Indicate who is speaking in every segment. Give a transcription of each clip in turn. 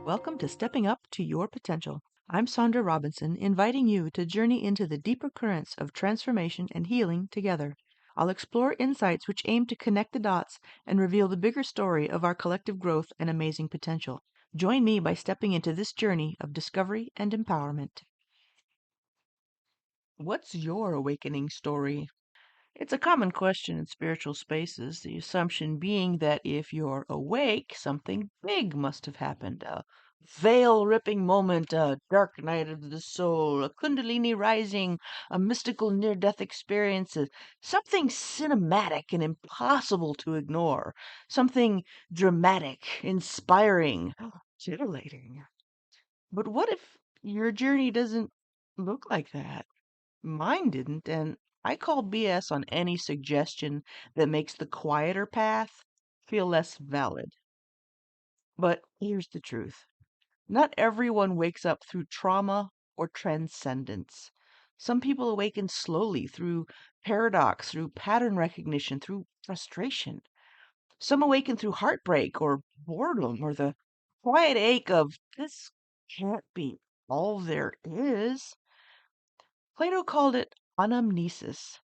Speaker 1: Welcome to Stepping Up to Your Potential. I'm Sandra Robinson, inviting you to journey into the deeper currents of transformation and healing together. I'll explore insights which aim to connect the dots and reveal the bigger story of our collective growth and amazing potential. Join me by stepping into this journey of discovery and empowerment. What's your awakening story? It's a common question in spiritual spaces, the assumption being that if you're awake, something big must have happened. A veil ripping moment, a dark night of the soul, a kundalini rising, a mystical near death experience, something cinematic and impossible to ignore, something dramatic, inspiring, titillating. But what if your journey doesn't look like that? Mine didn't, and I call BS on any suggestion that makes the quieter path feel less valid. But here's the truth. Not everyone wakes up through trauma or transcendence. Some people awaken slowly through paradox, through pattern recognition, through frustration. Some awaken through heartbreak or boredom or the quiet ache of this can't be all there is. Plato called it anamnesis,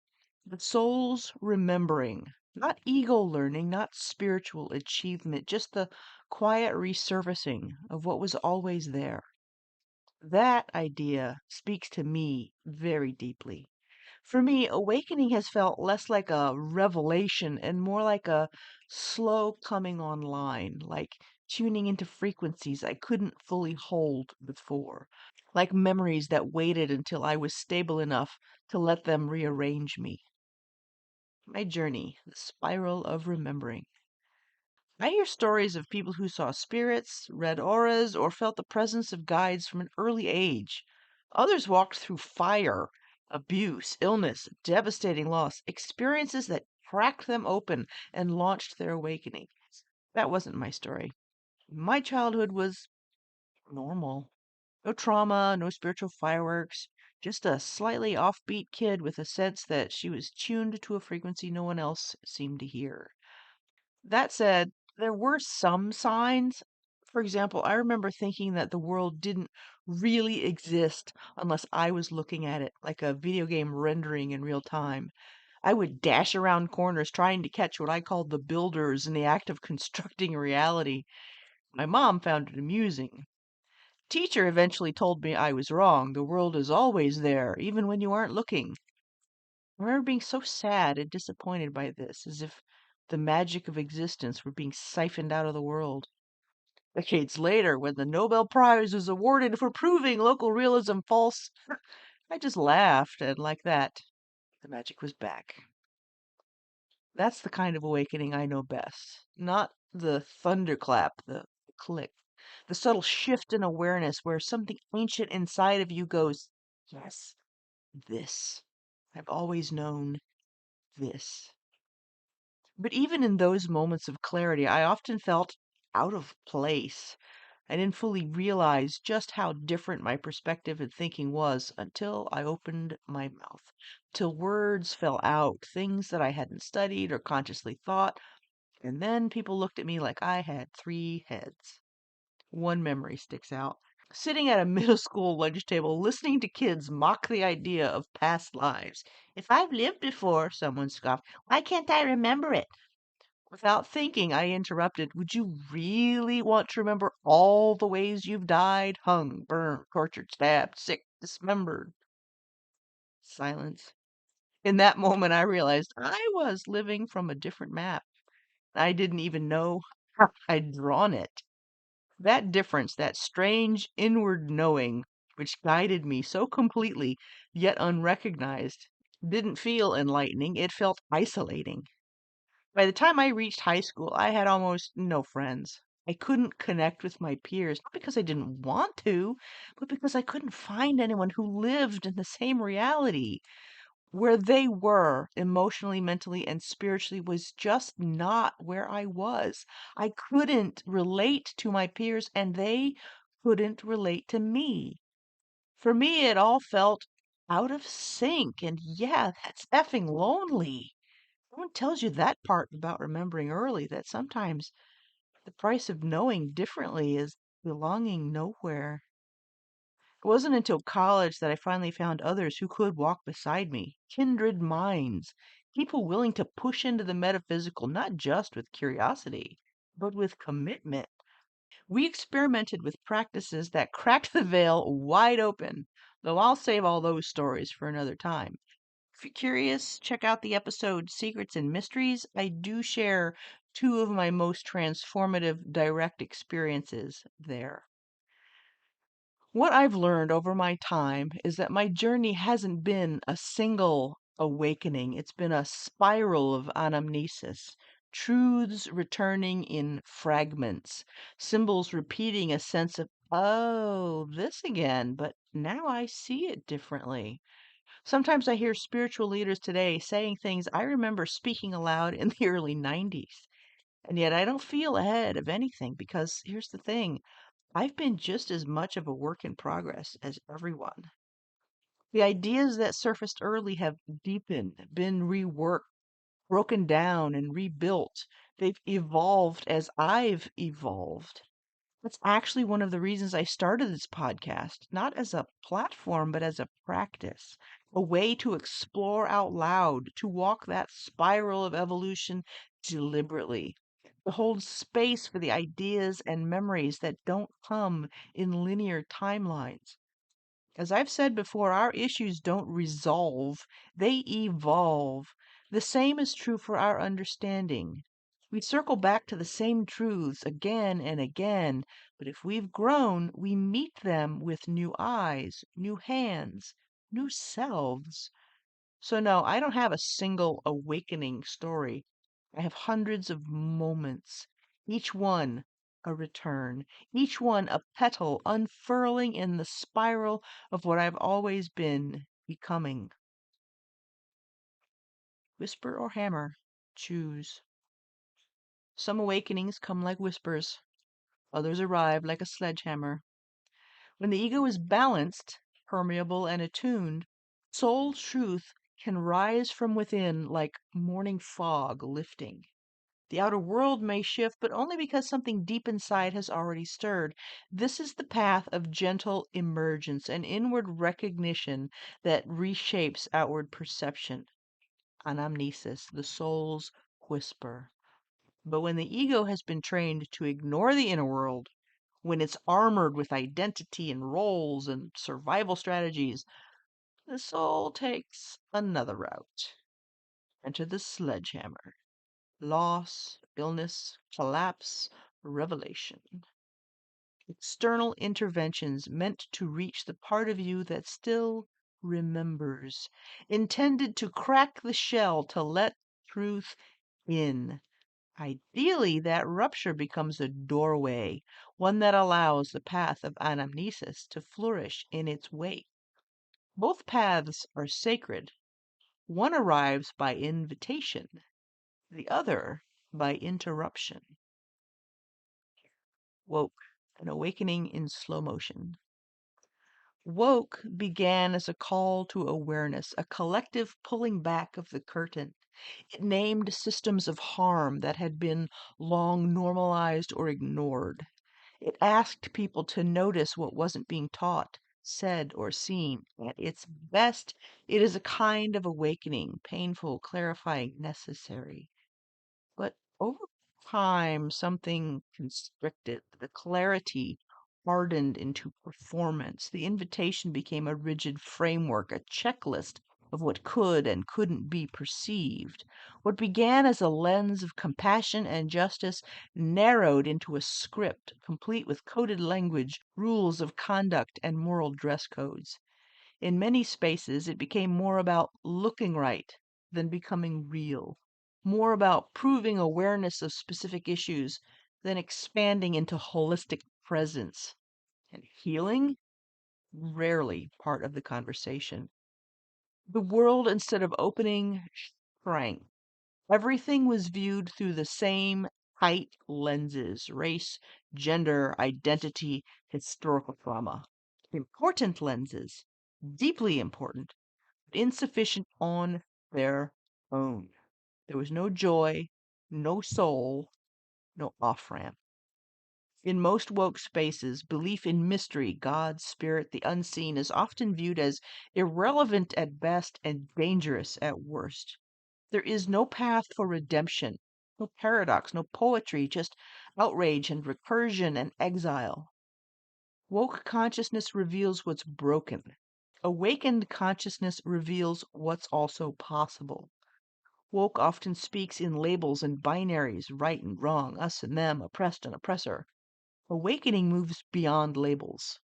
Speaker 1: the soul's remembering, not ego learning, not spiritual achievement, just the quiet resurfacing of what was always there. That idea speaks to me very deeply. For me, awakening has felt less like a revelation and more like a slow coming online, like tuning into frequencies I couldn't fully hold before, like memories that waited until I was stable enough to let them rearrange me. My journey, the spiral of remembering. I hear stories of people who saw spirits, read auras, or felt the presence of guides from an early age. Others walked through fire, abuse, illness, devastating loss, experiences that cracked them open and launched their awakening. That wasn't my story. My childhood was normal. No trauma, no spiritual fireworks, just a slightly offbeat kid with a sense that she was tuned to a frequency no one else seemed to hear. That said, there were some signs. For example, I remember thinking that the world didn't really exist unless I was looking at it, like a video game rendering in real time. I would dash around corners trying to catch what I called the builders in the act of constructing reality. My mom found it amusing. Teacher eventually told me I was wrong. The world is always there, even when you aren't looking. I remember being so sad and disappointed by this, as if the magic of existence were being siphoned out of the world. Decades later, when the Nobel Prize was awarded for proving local realism false, I just laughed, and like that, the magic was back. That's the kind of awakening I know best. Not the thunderclap, the click, the subtle shift in awareness where something ancient inside of you goes, yes, this. I've always known this. But even in those moments of clarity, I often felt out of place. I didn't fully realize just how different my perspective and thinking was until I opened my mouth, till words fell out, things that I hadn't studied or consciously thought, and then people looked at me like I had three heads. One memory sticks out. Sitting at a middle school lunch table, listening to kids mock the idea of past lives. If I've lived before, someone scoffed, why can't I remember it? Without thinking, I interrupted. Would you really want to remember all the ways you've died? Hung, burned, tortured, stabbed, sick, dismembered. Silence. In that moment, I realized I was living from a different map. I didn't even know I'd drawn it. That difference, that strange inward knowing, which guided me so completely, yet unrecognized, didn't feel enlightening. It felt isolating. By the time I reached high school, I had almost no friends. I couldn't connect with my peers, not because I didn't want to, but because I couldn't find anyone who lived in the same reality. Where they were emotionally, mentally, and spiritually was just not where I was. I couldn't relate to my peers, and they couldn't relate to me. For me, it all felt out of sync, and yeah, that's effing lonely. No one tells you that part about remembering early, that sometimes the price of knowing differently is belonging nowhere. It wasn't until college that I finally found others who could walk beside me, kindred minds, people willing to push into the metaphysical not just with curiosity, but with commitment. We experimented with practices that cracked the veil wide open, though I'll save all those stories for another time. If you're curious, check out the episode Secrets and Mysteries. I do share two of my most transformative direct experiences there. What I've learned over my time is that my journey hasn't been a single awakening, it's been a spiral of anamnesis. Truths returning in fragments, symbols repeating a sense of, oh, this again, but now I see it differently. Sometimes I hear spiritual leaders today saying things I remember speaking aloud in the early 90s. And yet I don't feel ahead of anything because here's the thing, I've been just as much of a work in progress as everyone. The ideas that surfaced early have deepened, been reworked, broken down, and rebuilt. They've evolved as I've evolved. That's actually one of the reasons I started this podcast, not as a platform, but as a practice, a way to explore out loud, to walk that spiral of evolution deliberately, to hold space for the ideas and memories that don't come in linear timelines. As I've said before, our issues don't resolve, they evolve. The same is true for our understanding. We circle back to the same truths again and again, but if we've grown, we meet them with new eyes, new hands, new selves. So, no, I don't have a single awakening story. I have hundreds of moments, each one a return, each one a petal unfurling in the spiral of what I've always been becoming. Whisper or hammer, choose. Some awakenings come like whispers, others arrive like a sledgehammer. When the ego is balanced, permeable, and attuned, soul truth can rise from within like morning fog lifting. The outer world may shift, but only because something deep inside has already stirred. This is the path of gentle emergence, an inward recognition that reshapes outward perception. Anamnesis, the soul's whisper. But when the ego has been trained to ignore the inner world, when it's armored with identity and roles and survival strategies, the soul takes another route. Enter the sledgehammer. Loss, illness, collapse, revelation. External interventions meant to reach the part of you that still remembers, intended to crack the shell to let truth in. Ideally, that rupture becomes a doorway, one that allows the path of anamnesis to flourish in its wake. Both paths are sacred. One arrives by invitation, the other by interruption. Woke, an awakening in slow motion. Woke began as a call to awareness, a collective pulling back of the curtain. It named systems of harm that had been long normalized or ignored. It asked people to notice what wasn't being taught, said, or seen. At its best, it is a kind of awakening, painful, clarifying, necessary. But over time, something constricted. The clarity hardened into performance. The invitation became a rigid framework, a checklist of what could and couldn't be perceived. What began as a lens of compassion and justice narrowed into a script, complete with coded language, rules of conduct, and moral dress codes. In many spaces, it became more about looking right than becoming real, more about proving awareness of specific issues than expanding into holistic presence. And healing? Rarely part of the conversation. The world, instead of opening, shrank. Everything was viewed through the same tight lenses: race, gender, identity, historical trauma. Important lenses, deeply important, but insufficient on their own. There was no joy, no soul, no off ramp. In most woke spaces, belief in mystery, God, spirit, the unseen is often viewed as irrelevant at best and dangerous at worst. There is no path for redemption, no paradox, no poetry, just outrage and recursion and exile. Woke consciousness reveals what's broken. Awakened consciousness reveals what's also possible. Woke often speaks in labels and binaries, right and wrong, us and them, oppressed and oppressor. Awakening moves beyond labels.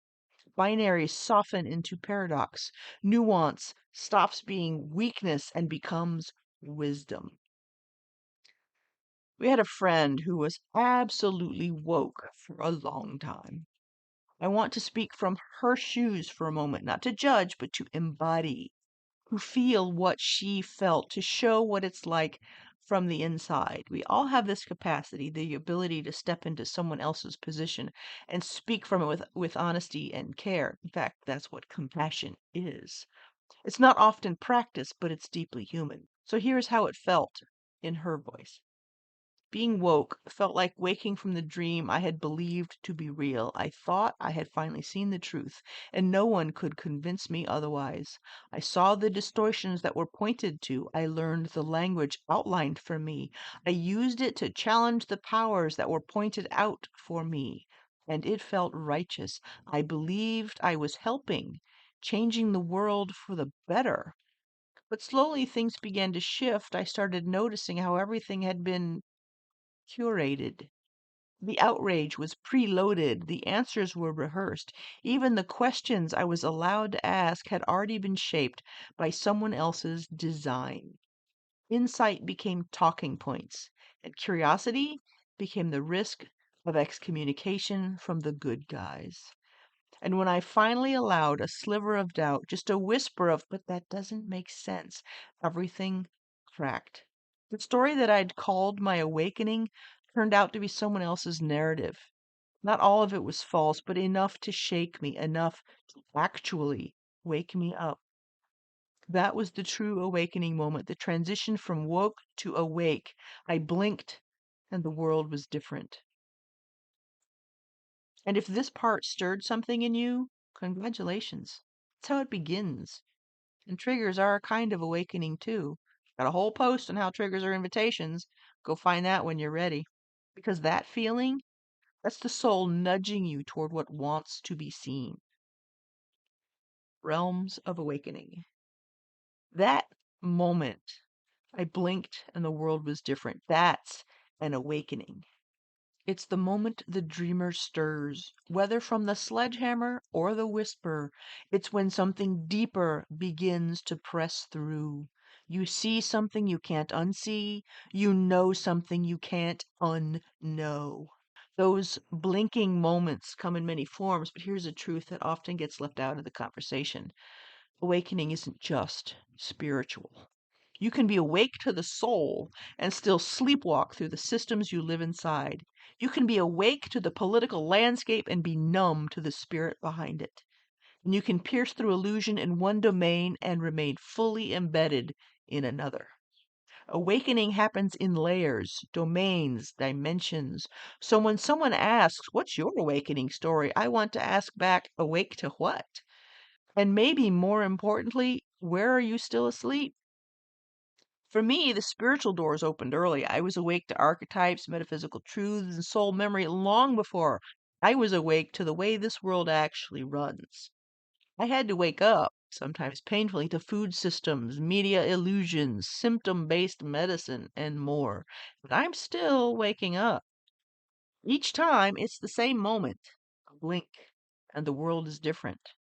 Speaker 1: Binaries soften into paradox. Nuance stops being weakness and becomes wisdom. We had a friend who was absolutely woke for a long time. I want to speak from her shoes for a moment, not to judge, but to embody, to feel what she felt, to show what it's like from the inside. We all have this capacity, the ability to step into someone else's position and speak from it with honesty and care. In fact, that's what compassion is. It's not often practiced, but it's deeply human. So here's how it felt in her voice. Being woke felt like waking from the dream I had believed to be real. I thought I had finally seen the truth, and no one could convince me otherwise. I saw the distortions that were pointed to. I learned the language outlined for me. I used it to challenge the powers that were pointed out for me. And it felt righteous. I believed I was helping, changing the world for the better. But slowly things began to shift. I started noticing how everything had been curated. The outrage was preloaded, the answers were rehearsed. Even the questions I was allowed to ask had already been shaped by someone else's design. Insight became talking points, and curiosity became the risk of excommunication from the good guys. And when I finally allowed a sliver of doubt, just a whisper of, but that doesn't make sense, everything cracked. The story that I'd called my awakening turned out to be someone else's narrative. Not all of it was false, but enough to shake me, enough to actually wake me up. That was the true awakening moment, the transition from woke to awake. I blinked, and the world was different. And if this part stirred something in you, congratulations. That's how it begins. And triggers are a kind of awakening too. Got a whole post on how triggers are invitations. Go find that when you're ready. Because that feeling, that's the soul nudging you toward what wants to be seen. Realms of awakening. That moment, I blinked and the world was different. That's an awakening. It's the moment the dreamer stirs, whether from the sledgehammer or the whisper. It's when something deeper begins to press through. You see something you can't unsee. You know something you can't unknow. Those blinking moments come in many forms, but here's a truth that often gets left out of the conversation. Awakening isn't just spiritual. You can be awake to the soul and still sleepwalk through the systems you live inside. You can be awake to the political landscape and be numb to the spirit behind it. And you can pierce through illusion in one domain and remain fully embedded in another. Awakening happens in layers, domains, dimensions. So when someone asks, "What's your awakening story?" I want to ask back, awake to what? And maybe more importantly, where are you still asleep? For me, the spiritual doors opened early. I was awake to archetypes, metaphysical truths, and soul memory long before I was awake to the way this world actually runs. I had to wake up, sometimes painfully, to food systems, media illusions, symptom based medicine, and more. But I'm still waking up. Each time, it's the same moment, a blink, and the world is different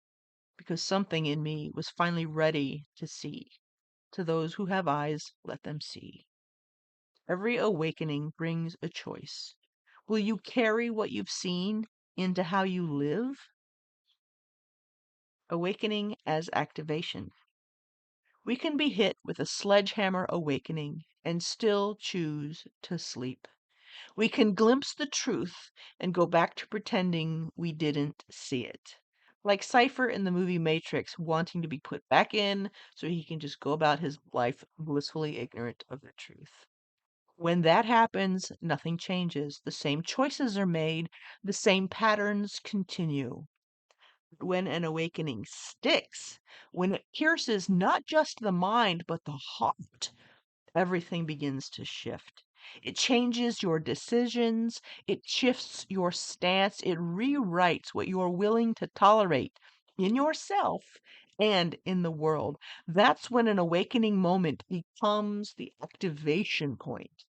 Speaker 1: because something in me was finally ready to see. To those who have eyes, let them see. Every awakening brings a choice. Will you carry what you've seen into how you live? Awakening as activation. We can be hit with a sledgehammer awakening and still choose to sleep. We can glimpse the truth and go back to pretending we didn't see it. Like Cypher in the movie Matrix, wanting to be put back in so he can just go about his life blissfully ignorant of the truth. When that happens, nothing changes. The same choices are made, the same patterns continue. When an awakening sticks, when it pierces not just the mind, but the heart, everything begins to shift. It changes your decisions, it shifts your stance, it rewrites what you're willing to tolerate in yourself and in the world. That's when an awakening moment becomes the activation point.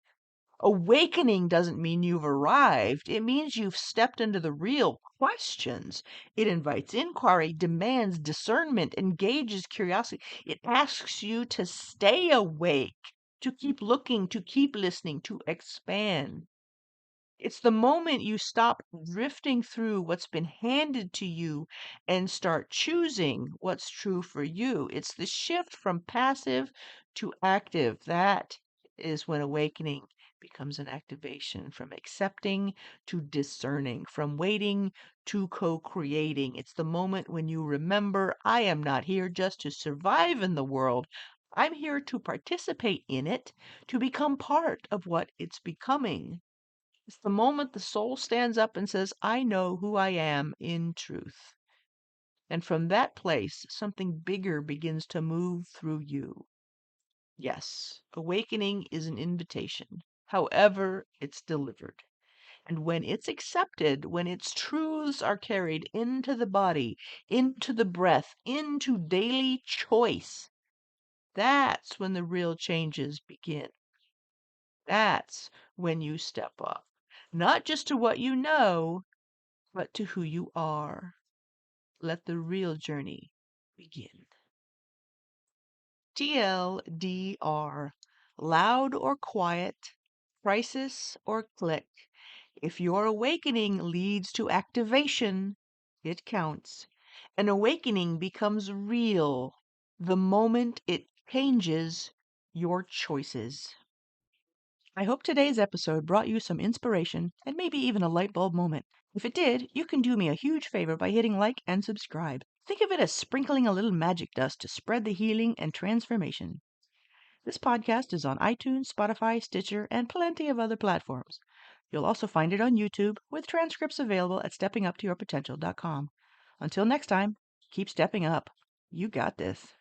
Speaker 1: Awakening doesn't mean you've arrived. It means you've stepped into the real questions. It invites inquiry, demands discernment, engages curiosity. It asks you to stay awake, to keep looking, to keep listening, to expand. It's the moment you stop drifting through what's been handed to you and start choosing what's true for you. It's the shift from passive to active. That is when awakening becomes an activation, from accepting to discerning, from waiting to co creating. It's the moment when you remember, I am not here just to survive in the world. I'm here to participate in it, to become part of what it's becoming. It's the moment the soul stands up and says, I know who I am in truth. And from that place, something bigger begins to move through you. Yes, awakening is an invitation, however, it's delivered. And when it's accepted, when its truths are carried into the body, into the breath, into daily choice, that's when the real changes begin. That's when you step up, not just to what you know, but to who you are. Let the real journey begin. TLDR: loud or quiet, crisis or click. If your awakening leads to activation, it counts. An awakening becomes real the moment it changes your choices. I hope today's episode brought you some inspiration and maybe even a light bulb moment. If it did, you can do me a huge favor by hitting like and subscribe. Think of it as sprinkling a little magic dust to spread the healing and transformation. This podcast is on iTunes, Spotify, Stitcher, and plenty of other platforms. You'll also find it on YouTube, with transcripts available at steppinguptoyourpotential.com. Until next time, keep stepping up. You got this.